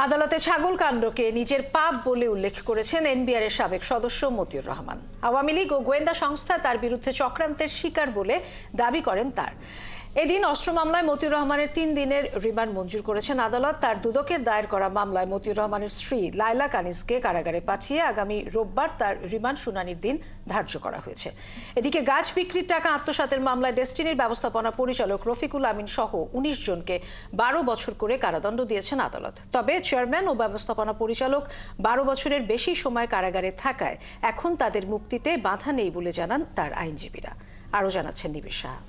আদালতে ছাগল কাণ্ডকে নিজের পাপ বলে উল্লেখ করেছেন এনবিআর এর সাবেক সদস্য মতিউর রহমান। আওয়ামী লীগ ও গোয়েন্দা সংস্থা তার বিরুদ্ধে চক্রান্তের শিকার বলে দাবি করেন তার। এদিন অস্ত্র মামলায় মতিউর রহমানের ৩ দিনের রিমান্ড মঞ্জুর করেছেন আদালত। তার দুদকের দায়ের করা মামলায় মতিউর রহমানের স্ত্রী লায়লা কানিজকে কারাগারে পাঠিয়ে আগামী রোববার তার রিমান্ড শুনানির দিন ধার্য করা হয়েছে। এদিকে গাছ বিক্রির টাকা আত্মসাতের মামলায় ডেস্টিনির ব্যবস্থাপনা পরিচালক রফিকুল আমিন সহ ১৯ জনকে ১২ বছর করে কারাদণ্ড দিয়েছেন আদালত। তবে চেয়ারম্যান ও ব্যবস্থাপনা পরিচালক ১২ বছরের বেশি সময় কারাগারে থাকায় এখন তাদের মুক্তিতে বাধা নেই বলে জানান তার আইনজীবীরা। আরও জানাচ্ছেন নিবিড় সাহা।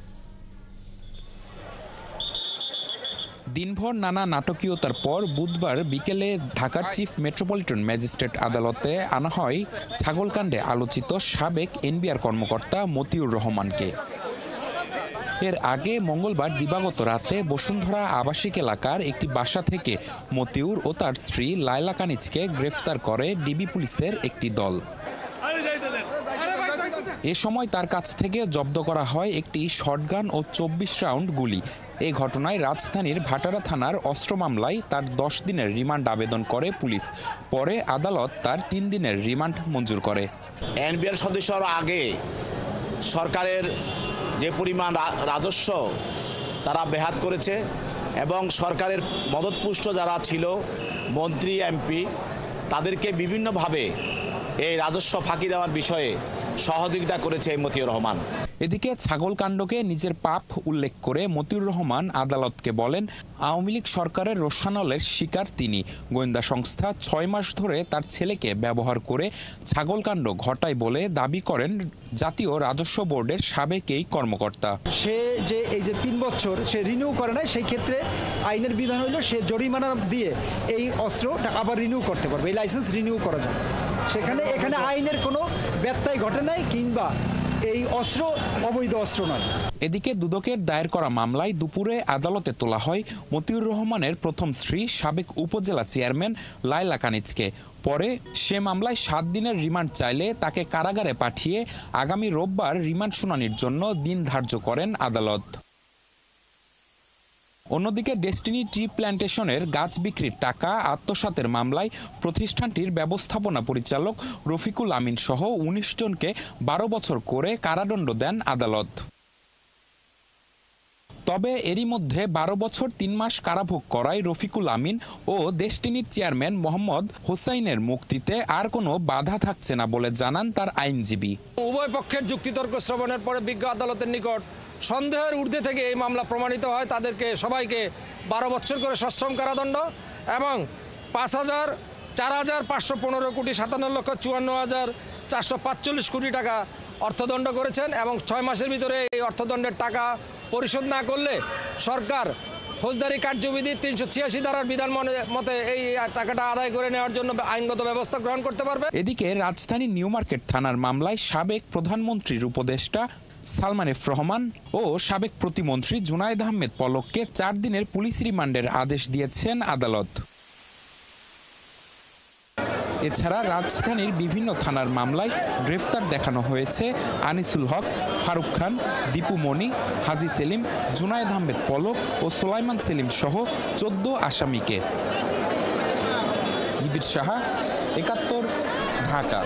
দিনভর নানা নাটকীয়তার পর বুধবার বিকেলে ঢাকার চিফ মেট্রোপলিটন ম্যাজিস্ট্রেট আদালতে আনা হয় ছাগলকাণ্ডে আলোচিত সাবেক এনবিআর কর্মকর্তা মতিউর রহমানকে। এর আগে মঙ্গলবার দিবাগত রাতে বসুন্ধরা আবাসিক এলাকার একটি বাসা থেকে মতিউর ও তার স্ত্রী লায়লা কানিজকে গ্রেফতার করে ডিবি পুলিশের একটি দল। এ সময় তার কাছ থেকে জব্দ করা হয় একটি শটগান ও ২৪ রাউন্ড গুলি। এই ঘটনায় রাজধানীর ভাটারা থানার অস্ত্র মামলায় তার ১০ দিনের রিমান্ড আবেদন করে পুলিশ। পরে আদালত তার ৩ দিনের রিমান্ড মঞ্জুর করে। এনবিআর সদস্য আগে সরকারের যে পরিমাণ রাজস্ব তারা বেহাত করেছে এবং সরকারের মদতপুষ্ট যারা ছিল মন্ত্রী এমপি তাদেরকে বিভিন্নভাবে এই রাজস্ব ফাঁকি দেওয়ার বিষয়ে সহযোগিতা করেছে মতিউর রহমান। এদিকে ছাগল কাণ্ডকে নিজের পাপ উল্লেখ করে মতিউর রহমান আদালতকে বলেন, আওয়ামী লীগ সরকারের রোষানলের শিকার তিনি। গোয়েন্দা সংস্থা ৬ মাস ধরে তার ছেলেকে ব্যবহার করে ছাগল কাণ্ড ঘটায় বলে দাবি করেন জাতীয় রাজস্ব বোর্ডের সাবেক এই কর্মকর্তা। সে যে এই যে ৩ বছর সে রিনিউ করে নাই, সেই ক্ষেত্রে আইনের বিধান হইল সে জরিমানা দিয়ে এই অস্ত্রটা আবার রিনিউ করতে পারবে, এই লাইসেন্স রিনিউ করা যাবে। এখানে আইনের কোনো ব্যত্যয় ঘটে নাই কিংবা এই অস্ত্র অবৈধ অস্ত্র নয়। এদিকে দুদকের দায়ের করা মামলায় দুপুরে আদালতে তোলা হয় মতিউর রহমানের প্রথম স্ত্রী সাবেক উপজেলা চেয়ারম্যান লায়লা কানিজকে। পরে সে মামলায় ৭ দিনের রিমান্ড চাইলে তাকে কারাগারে পাঠিয়ে আগামী রোববার রিমান্ড শুনানির জন্য দিন ধার্য করেন আদালত। অন্যদিকে ডেস্টিনি টি প্ল্যান্টেশনের গাছ বিক্রির টাকা আত্মসাতের মামলায় প্রতিষ্ঠানটির ব্যবস্থাপনা পরিচালক রফিকুল আমিন সহ ১৯ জনকে ১২ বছর করে কারাদণ্ড দেন আদালত। তবে এরই মধ্যে ১২ বছর ৩ মাস কারাভোগ করায় রফিকুল আমিন ও ডেস্টিনির চেয়ারম্যান মোহাম্মদ হোসাইনের মুক্তিতে আর কোনো বাধা থাকছে না বলে জানান তার আইনজীবী। উভয় পক্ষের যুক্তিতর্ক শ্রবণের পরে বিজ্ঞ আদালতের নিকট সন্দেহের ঊর্ধ্বে থেকে এই মামলা প্রমাণিত হয়, তাদেরকে সবাইকে ১২ বছর করে সশ্রম কারাদণ্ড এবং ৪,৫১৫ কোটি ৫৭,৫৪,৪৪৫ কোটি টাকা অর্থদণ্ড করেছেন এবং ৬ মাসের ভিতরে এই অর্থদণ্ডের টাকা পরিশোধ না করলে সরকার ফৌজদারি কার্যবিধি ৩৮৬ ধারার বিধান মতে এই টাকাটা আদায় করে নেওয়ার জন্য আইনগত ব্যবস্থা গ্রহণ করতে পারবে। এদিকে রাজধানী নিউ মার্কেট থানার মামলায় সাবেক প্রধানমন্ত্রীর উপদেষ্টা সালমান এফ রহমান ও সাবেক প্রতিমন্ত্রী জুনায়েদ আহমেদ পলককে ৪ দিনের পুলিশ রিমান্ডের আদেশ দিয়েছেন আদালত। এছাড়া রাজধানীর বিভিন্ন থানার মামলায় গ্রেফতার দেখানো হয়েছে আনিসুল হক, ফারুক খান, দীপু মনি, হাজি সেলিম, জুনায়েদ আহমেদ পলক ও সোলাইমান সেলিম সহ ১৪ আসামিকে। নিবিড় সাহা, ৭১, ঢাকা।